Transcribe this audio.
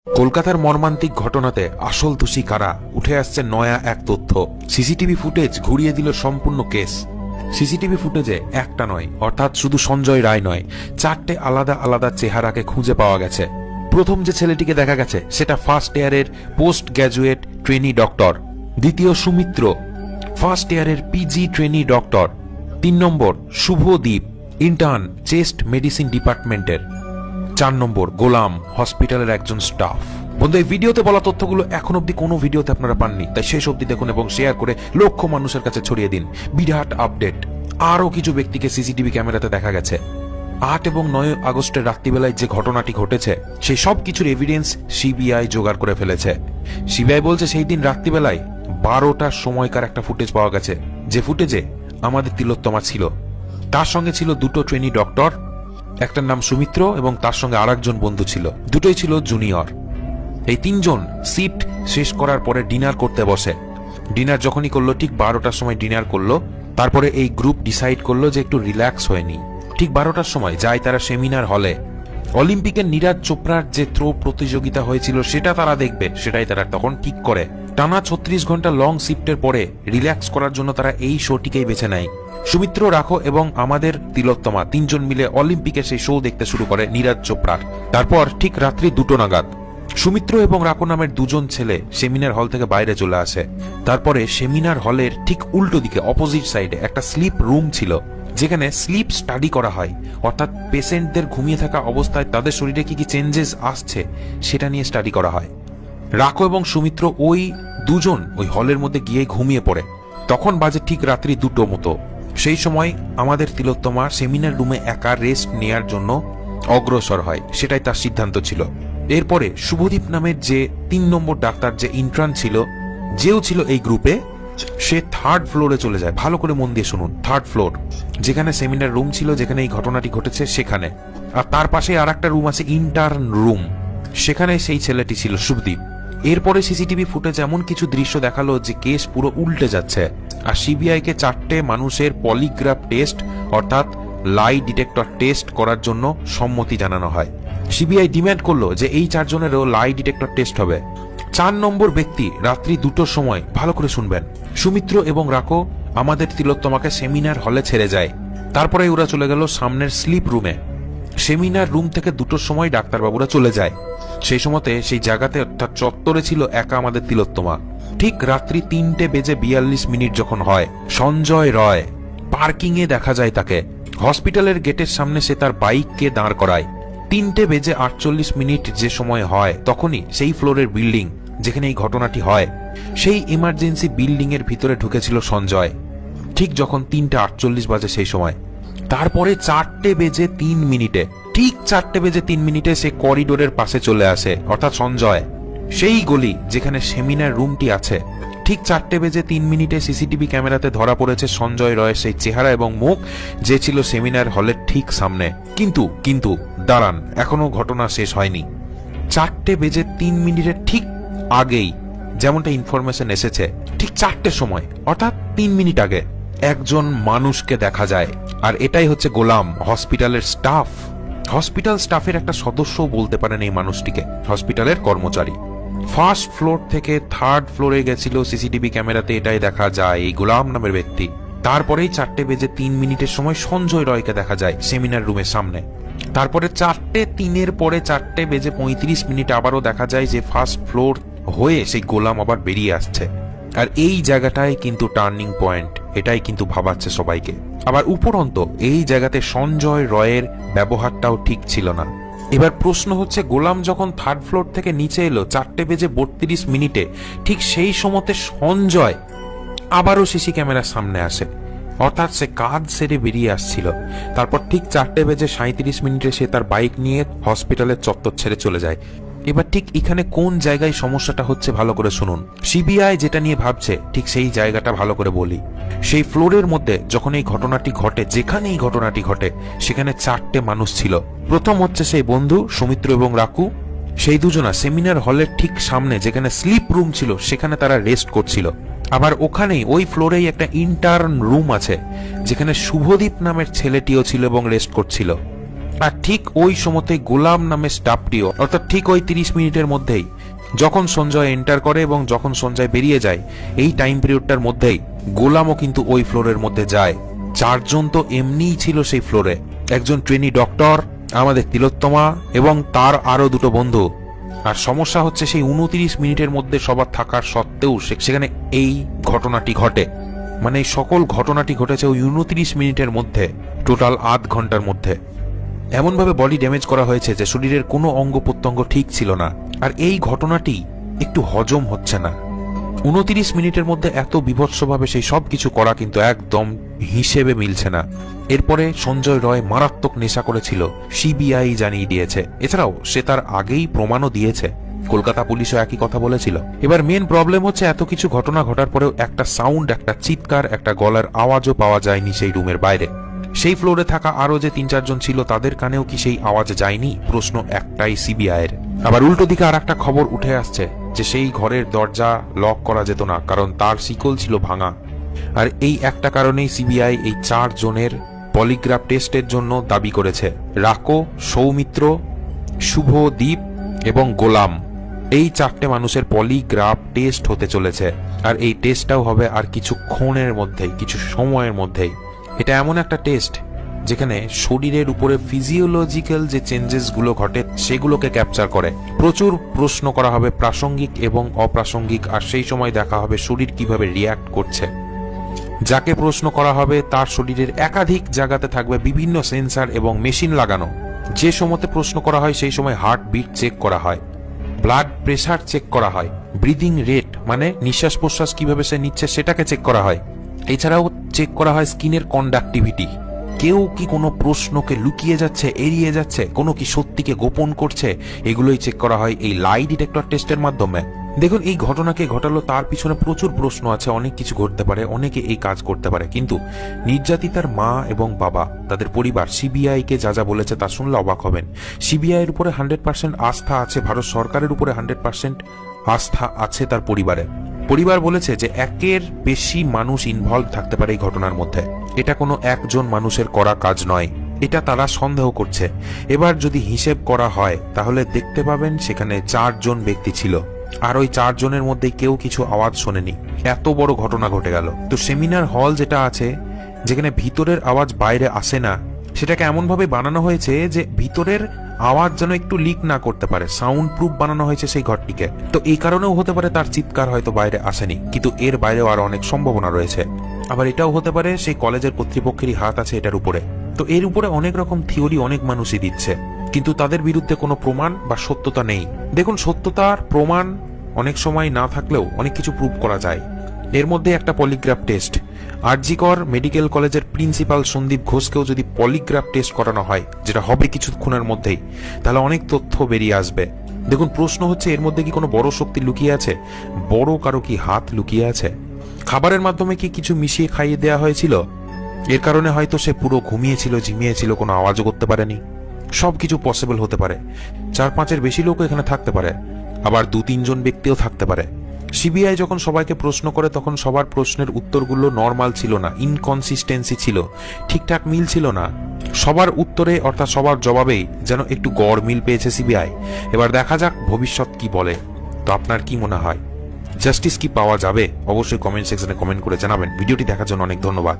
কলকাতার মর্মান্তিক ঘটনাতে আসল দোষী কারা, উঠে আসছে নয়া এক তথ্য। সিসিটিভি ফুটেজ ঘুরিয়ে দিল সম্পূর্ণ কেস। সিসিটিভি ফুটেজে একটা নয়, অর্থাৎ শুধু সঞ্জয় রায় নয়, 4টে আলাদা আলাদা চেহারাকে খুঁজে পাওয়া গেছে। প্রথম যে ছেলেটিকে দেখা গেছে সেটা ফার্স্ট ইয়ারের পোস্ট গ্র্যাজুয়েট ট্রেনি ডক্টর। দ্বিতীয় সুমিত্র, ফার্স্ট ইয়ারের পিজি ট্রেনি ডক্টর। 3 নম্বর শুভদীপ, ইন্টার্ন চেস্ট মেডিসিন ডিপার্টমেন্টের। 4 নম্বর গোলাম, হসপিটালের একজন স্টাফ। বন্ধু, এই ভিডিওতে বলা তথ্যগুলো এখন অব্দি কোনো ভিডিওতে আপনারা পাননি, তাই শেষ অব্দি দেখুন এবং শেয়ার করে লক্ষ মানুষের কাছে ছড়িয়ে দিন। বিরাট আপডেট, আরও কিছু ব্যক্তিকে সিসিটিভি ক্যামেরাতে দেখা গেছে। 8 এবং 9 আগস্টের রাত্রিবেলায় যে ঘটনাটি ঘটেছে সেই সব কিছুর এভিডেন্স সিবিআই জোগাড় করে ফেলেছে। সিবিআই বলছে সেই দিন রাত্রিবেলায় 12টার সময়কার একটা ফুটেজ পাওয়া গেছে, যে ফুটেজে আমাদের তিলোত্তমা ছিল। তার সঙ্গে ছিল 2টো ট্রেনি ডক্টর, একটার নাম সুমিত্র এবং তার সঙ্গে আরেকজন বন্ধু ছিল, দুটোই ছিল জুনিয়র। এই 3 জন শিফট শেষ করার পরে ডিনার করতে বসে। ডিনার যখনই করলো, ঠিক 12টার সময় ডিনার করলো। তারপরে এই গ্রুপ ডিসাইড করলো যে একটু রিল্যাক্স হয়ে নি। ঠিক 12টার সময় যায় তারা সেমিনার হলে। অলিম্পিকের নীরাজ চোপড়ার যে থ্রো প্রতিযোগিতা হয়েছিল সেটা তারা দেখবে, সেটাই তারা তখন ঠিক করে। টানা 36 ঘন্টা লং শিফটের পরে রিল্যাক্স করার জন্য তারা এই শোটিকেই বেছে নেয়। সুমিত্র, রাখো এবং আমাদের তিলোত্তমা 3 জন মিলে অলিম্পিকে সেই শো দেখতে শুরু করে নীরাজ চোপড়ার। তারপর ঠিক রাত্রি 2টো নাগাদ সুমিত্র এবং রাখো নামের 2 জন ছেলে সেমিনার হল থেকে বাইরে চলে আসে। তারপরে সেমিনার হলের ঠিক উল্টো দিকে অপোজিট সাইডে একটা স্লিপ রুম ছিল, যেখানে স্লিপ স্টাডি করা হয়, অর্থাৎ পেশেন্টদের ঘুমিয়ে থাকা অবস্থায় তাদের শরীরে কি কি চেঞ্জেস আসছে সেটা নিয়ে স্টাডি করা হয়। রাখো এবং সুমিত্র ওই 2 জন ওই হলের মধ্যে গিয়ে ঘুমিয়ে পড়ে। তখন বাজে ঠিক রাত্রি 2টো মতো। সেই সময় আমাদের তিলোত্তমা সেমিনার রুমে একা রেস্ট নেয়ার জন্য অগ্রসর হয়, সেটাই তার সিদ্ধান্ত ছিল। এরপরে শুভদীপ নামের যে 3 নম্বর ডাক্তার, যে ইন্টার্ন ছিল, যেও ছিল এই গ্রুপে, সে 3rd ফ্লোরে চলে যায়। ভালো করে মন দিয়ে শুনুন, 3rd ফ্লোর, যেখানে সেমিনার রুম ছিল, যেখানে এই ঘটনাটি ঘটেছে সেখানে। আর তার পাশে আর একটা রুম আছে, ইন্টার্ন রুম, সেখানে সেই ছেলেটি ছিল শুভদীপ। এরপরে সিসিটিভি ফুটেজ এমন কিছু দৃশ্য দেখালো যে কেস পুরো উল্টে যাচ্ছে। আর সিবিআই কে 4টে মানুষের পলিগ্রাফ টেস্ট অর্থাৎ লাই ডিটেক্টর টেস্ট করার জন্য সম্মতি জানানো হয়। সিবিআই ডিমান্ড করলো যে এই 4 জনেরও লাই ডিটেক্টর টেস্ট হবে। 4 নম্বর ব্যক্তি রাত্রি 2টোর সময়, ভালো করে শুনবেন, সুমিত্র এবং রাখো আমাদের তিলোত্তমাকে সেমিনার হলে ছেড়ে যায়। তারপরে ওরা চলে গেল সামনের স্লিপ রুমে। সেমিনার রুম থেকে 2টোর সময় ডাক্তারবাবুরা চলে যায়। সেই সময়তে সেই জায়গাতে অর্থাৎ চত্বরে ছিল একা আমাদের তিলোত্তমা। ঠিক রাত্রি 3:42 যখন হয়, সঞ্জয় রয় পার্কিং এ দেখা যায় তাকে। হসপিটালের গেটের সামনে সে তার বাইককে দাঁড় করায়। 3:48 যে সময় হয়, তখনই সেই ফ্লোরের বিল্ডিং যেখানে এই ঘটনাটি হয়, সেই ইমার্জেন্সি বিল্ডিং এর ভিতরে ঢুকেছিল সঞ্জয়, ঠিক যখন 3:48 বাজে সেই সময়। তারপরে 4:03, ঠিক 4:03 সে করিডোরের পাশে চলে আসে, অর্থাৎ সঞ্জয় সেই গলি যেখানে সেমিনার রুমটি আছে। ঠিক 4:03 সিসিটিভি ক্যামেরাতে ধরা পড়েছে সঞ্জয় রয়ের সেই চেহারা এবং মুখ, যে ছিল সেমিনার হলের ঠিক সামনে। কিন্তু দাঁড়ান, এখনো ঘটনা শেষ হয়নি। 4:03 ঠিক আগেই, যেমনটা ইনফরমেশন এসেছে, ঠিক 4টের সময় অর্থাৎ 3 মিনিট আগে একজন মানুষকে দেখা যায়। আর এটাই হচ্ছে গোলাম, হসপিটালের স্টাফ। হসপিটাল স্টাফের একটা সদস্য বলতে পারেন এই মানুষটিকে, হসপিটালের কর্মচারী। 1st ফ্লোর থেকে 3rd ফ্লোরে গেছিল সিসিটিভি ক্যামেরাতে, এটাই দেখা যায় এই গোলাম নামের ব্যক্তি। তারপরেই 4:03 সময় সঞ্জয় রয়কে দেখা যায় সেমিনার রুমের সামনে। তারপরে 4:03 পরে 4:35 আবারও দেখা যায় যে 1st ফ্লোর হয়ে সেই গোলাম আবার বেরিয়ে আসছে। আর এই জায়গাটাই কিন্তু টার্নিং পয়েন্ট, এটাই কিন্তু ভাবাচ্ছে সবাইকে। আবার উপরন্ত এই জায়গাতে সঞ্জয় রয়ের ব্যবহারটাও ঠিক ছিল না। এবার প্রশ্ন হচ্ছে, গোলাম যখন 3rd ফ্লোর থেকে নিচে এলো 4:32, ঠিক সেই সময়তে সঞ্জয় আবারও সিসি ক্যামেরার সামনে আসে, অর্থাৎ সে কাজ সেরে বেরিয়ে আসছিল। তারপর ঠিক 4:37 সে তার বাইক নিয়ে হসপিটালের চত্বর ছেড়ে চলে যায়। এবার ঠিক এখানে কোন জায়গায় সমস্যাটা হচ্ছে ভালো করে শুনুন। সিবিআই যেটা নিয়ে ভাবছে ঠিক সেই জায়গাটা ভালো করে বলি। সেই ফ্লোরের মধ্যে যখন এই ঘটনাটি ঘটে, যেখানে এই ঘটনাটি ঘটে, সেখানে 4টে মানুষ ছিল। প্রথম হচ্ছে সেই বন্ধু সুমিত্র এবং রাকু। সেই দুজনা সেমিনার হলের ঠিক সামনে যেখানে স্লিপ রুম ছিল সেখানে তারা রেস্ট করছিল। আবার ওখানেই ওই ফ্লোরেই একটা ইন্টার্ন রুম আছে, যেখানে শুভদীপ নামের ছেলেটিও ছিল এবং রেস্ট করছিল। আর ঠিক ওই সময়তে গোলাম নামে স্টাফটিও, অর্থাৎ ঠিক ওই 30 মিনিটের মধ্যেই যখন সঞ্জয় এন্টার করে এবং যখন সঞ্জয় বেরিয়ে যায়, এই টাইম পিরিয়ডটার মধ্যেই গোলামও কিন্তু ওই ফ্লোরের মধ্যে যায়। 4 জন তো এমনিই ছিল সেই ফ্লোরে, একজন ট্রেনি ডক্টর, আমাদের তিলোত্তমা এবং তার আরো 2টো বন্ধু। আর সমস্যা হচ্ছে সেই 29 মিনিটের মধ্যে সবার থাকার সত্ত্বেও সেখানে এই ঘটনাটি ঘটে। মানে এই সকল ঘটনাটি ঘটেছে ওই 29 মিনিটের মধ্যে, টোটাল আধ ঘন্টার মধ্যে। এমনভাবে বডি ড্যামেজ করা হয়েছে যে শরীরের কোনো অঙ্গ প্রত্যঙ্গ ঠিক ছিল না। আর এই ঘটনাটি একটু হজম হচ্ছে না। 29 মিনিটের মধ্যে এত বিভৎসভাবে সেই সব কিছু করা কিন্তু একদম হিসেবে মিলছে না। এরপরে সঞ্জয় রয় মারাত্মক নেশা করেছিল, সিবিআই জানিয়ে দিয়েছে। এছাড়াও সে তার আগেই প্রমাণও দিয়েছে, কলকাতা পুলিশও একই কথা বলেছিল। এবার মেন প্রবলেম হচ্ছে এত কিছু ঘটনা ঘটার পরেও একটা সাউন্ড, একটা চিৎকার, একটা গলার আওয়াজও পাওয়া যায়নি সেই রুমের বাইরে। সেই ফ্লোরে থাকা আরো যে 3-4 জন ছিল তাদের কানেও কি সেই আওয়াজ যায়নি? প্রশ্ন একটাই সিবিআই এর। আবার উল্টো দিকে আর একটা খবর উঠে আসছে যে সেই ঘরের দরজা লক করা যেত না, কারণ তার শিকল ছিল ভাঙা। আর এই একটা কারণেই সিবিআই এই 4 জনের পলিগ্রাফ টেস্টের জন্য দাবি করেছে। রাকো, সৌমিত্র, শুভদীপ এবং গোলাম, এই 4টে মানুষের পলিগ্রাফ টেস্ট হতে চলেছে। আর এই টেস্টটাও হবে আর কিছুক্ষণের মধ্যেই, কিছু সময়ের মধ্যেই। এটা এমন একটা টেস্ট যেখানে শরীরের উপরে ফিজিওলজিক্যাল যে চেঞ্জেস গুলো ঘটে সেগুলোকে ক্যাপচার করে। প্রচুর প্রশ্ন করা হবে, প্রাসঙ্গিক এবং অপ্রাসঙ্গিক, আর সেই সময় দেখা হবে শরীর কিভাবে রিয়্যাক্ট করছে। যাকে প্রশ্ন করা হবে তার শরীরের একাধিক জায়গাতে থাকবে বিভিন্ন সেন্সর এবং মেশিন লাগানো। যে সময়তে প্রশ্ন করা হয় সেই সময় হার্ট বিট চেক করা হয়, ব্লাড প্রেসার চেক করা হয়, ব্রিদিং রেট মানে নিঃশ্বাস প্রশ্বাস কিভাবে সে নিচ্ছে সেটাকে চেক করা হয়। এছাড়াও চেক করা হয় স্কিনের কন্ডাক্টিভিটি। কেউ কি কোনো প্রশ্নকে লুকিয়ে যাচ্ছে, এড়িয়ে যাচ্ছে, কোনো কি সত্যিকে গোপন করছে, এগুলোই চেক করা হয় এই লাই ডিটেক্টর টেস্টের মাধ্যমে। দেখুন, এই ঘটনাকে ঘটালো তার পিছনে প্রচুর প্রশ্ন আছে, অনেক কিছু ঘটতে পারে, অনেকে এই কাজ করতে পারে। কিন্তু নির্যাতিতার মা এবং বাবা, তাদের পরিবার সিবিআই কে যা যা বলেছে তা শুনলে অবাক হবেন। সিবিআই এর উপরে 100% আস্থা আছে, ভারত সরকারের উপরে 100% আস্থা আছে তার পরিবারের। পরিবার বলেছে যে 1-এর বেশি মানুষ ইনভলভ থাকতে পারে এই ঘটনার মধ্যে। এটা কোনো একজন মানুষের করা কাজ নয়, এটা তারা সন্দেহ করছে। এবার যদি হিসেব করা হয় তাহলে দেখতে পাবেন সেখানে 4 জন ব্যক্তি ছিল, আর ওই 4 জনের মধ্যে কেউ কিছু আওয়াজ শোনেনি। এত বড় ঘটনা ঘটে গেল। তো সেমিনার হল যেটা আছে, যেখানে ভিতরের আওয়াজ বাইরে আসে না, সেটাকে এমন ভাবে বানানো হয়েছে যে ভিতরের আওয়াজ যেন একটু লিক না করতে পারে, সাউন্ড প্রুফ বানানো হয়েছে সেই ঘরটিকে। তো এই কারণেও হতে পারে তার চিৎকার হয়তো বাইরে আসেনি, কিন্তু এর বাইরেও আরো অনেক সম্ভাবনা রয়েছে। আবার এটাও হতে পারে সেই কলেজের কর্তৃপক্ষেরই হাত আছে এটার উপরে। তো এর উপরে অনেক রকম থিওরি অনেক মানুষই দিচ্ছে, কিন্তু তাদের বিরুদ্ধে কোনো প্রমাণ বা সত্যতা নেই। দেখুন, সত্যতার প্রমাণ অনেক সময় না থাকলেও অনেক কিছু প্রুভ করা যায়। এর মধ্যে একটা পলিগ্রাফ টেস্ট। আরজিকর মেডিকেল কলেজের প্রিন্সিপাল সন্দীপ ঘোষকেও যদি পলিগ্রাফ টেস্ট করানো হয়, যেটা হবে কিছুক্ষণের মধ্যেই, তাহলে অনেক তথ্য বেরিয়ে আসবে। দেখুন, প্রশ্ন হচ্ছে এর মধ্যে কি কোনো বড় শক্তি লুকিয়ে আছে? বড় কারো কি হাত লুকিয়ে আছে? খাবারের মাধ্যমে কি কিছু মিশিয়ে খাইয়ে দেওয়া হয়েছিল? এর কারণে হয়তো সে পুরো ঘুমিয়েছিল, ঝিমিয়েছিল, কোনো আওয়াজও করতে পারেনি। সবকিছু পসিবল হতে পারে। 4-5-এর বেশি লোক এখানে থাকতে পারে, আবার 2-3 জন ব্যক্তিও থাকতে পারে। সিবিআই যখন সবাইকে প্রশ্ন করে তখন সবার প্রশ্নের উত্তরগুলো নর্মাল ছিল না, ইনকনসিস্টেন্সি ছিল, ঠিকঠাক মিল ছিল না। সবার উত্তরে অর্থাৎ সবার জবাবেই যেন একটু গড় মিল পেয়েছে সিবিআই। এবার দেখা যাক ভবিষ্যৎ কি বলে। তো আপনার কি মনে হয়, জাস্টিস কি পাওয়া যাবে? অবশ্যই কমেন্ট সেকশনে কমেন্ট করে জানাবেন। ভিডিওটি দেখার জন্য অনেক ধন্যবাদ।